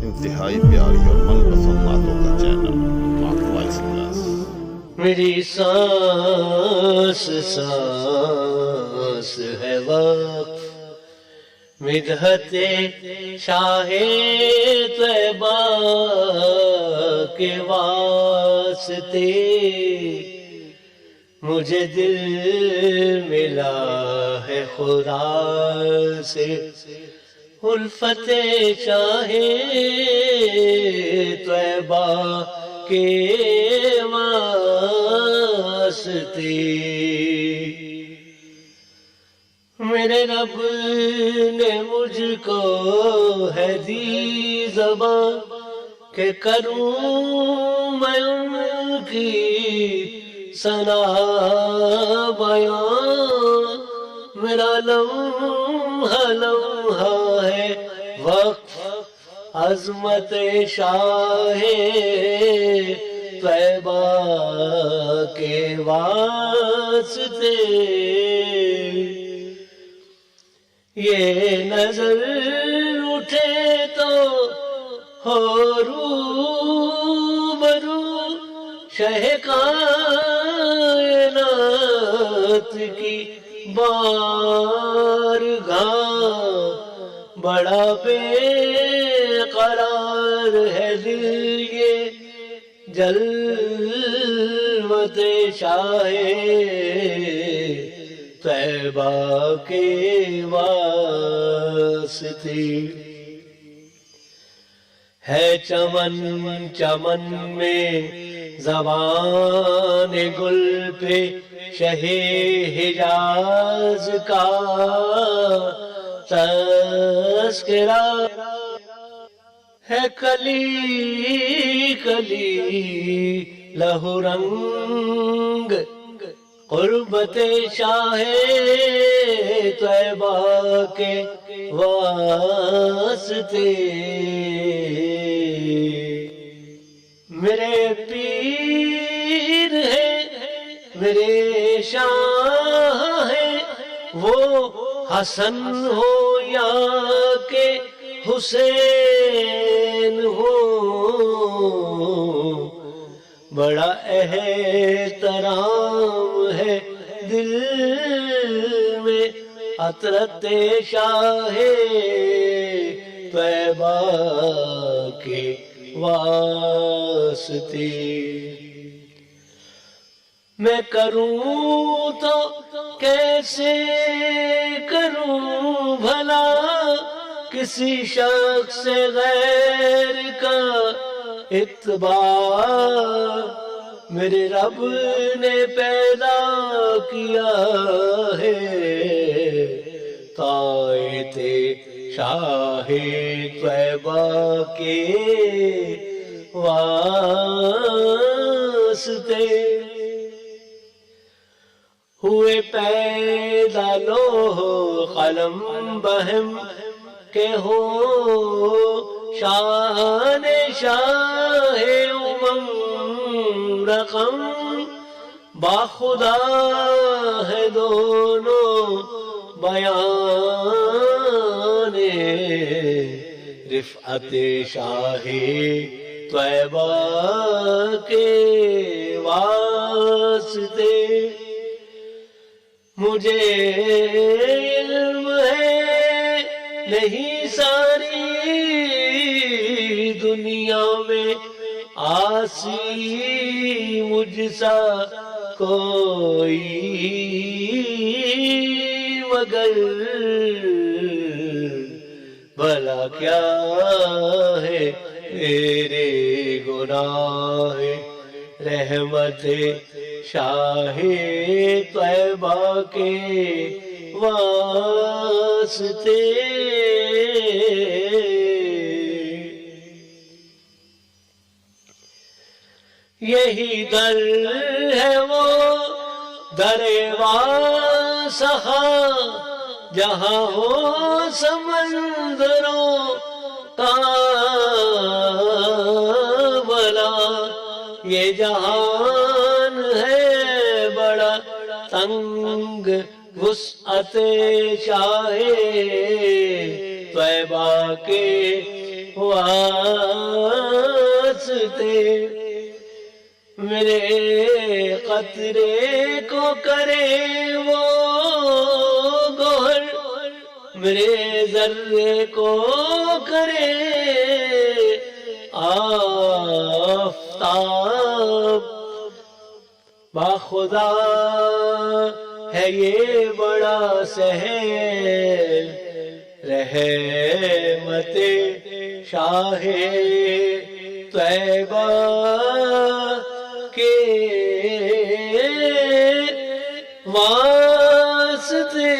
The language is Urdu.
انتہائی پیاری اور من پسند نعتوں کا چینل نعت وائس کلاس۔ میری سانس سانس ہے وقف مدحت شاہ طیبہ کے واسطے، مجھے دل ملا ہے خدا سے الفت شاہ طیبہ کے واسطے۔ میرے رب نے مجھ کو ہے دی زبان کہ کروں میں ان کی ثنا بیان، میرا لمحہ لمحہ ہے وقف عظمت شاہ طیبہ کے واسطے۔ یہ نظر اٹھے تو ہو روبرو شہ کائنات کی بارگاہ، بڑا بے قرار ہے دل یہ جلوت شاہ طیبہ کے واسطے۔ ہے چمن چمن میں زبان گل پہ شہ حجاز کا تذکرہ، ہے کلی کلی لہو رنگ قربت شاہ طیبہ کے واسطے۔ میرے پیر ہیں میرے شاہ ہیں، وہ حسن ہو یا کہ حسین ہو، بڑا احترام ہے دل میں عطرت شاہ طیبہ کے واسطے۔ میں کروں تو کیسے کروں بھلا کسی شخص غیر کا اتباع، میرے رب نے پیدا کیا ہے طاعت شاہ طیبہ کے واسطے۔ ہوئے پیدا لوح قلم بہم کہ ہو شان شاہ رقم، باخدا ہے دونوں بیان رفعت شاہ طیبہ کے واسطے۔ مجھے علم ہے نہیں ساری دنیا میں آسی مجھ سا کوئی، مگر بھلا کیا ہے میرے گناہ رحمت شاہ طیبہ کے واسطے۔ یہی در ہے وہ در واسخا جہاں ہو سمندروں کا بلا، یہ جہان ہے بڑا تنگ وسعت شاہ طیبہ کے واسطے میرے قطرے کو کرے وہ گوہر میرے ذرے کو کرے آفتاب باخدا ہے یہ بڑا سہل رحمت شاہ طیبہ کے واسطے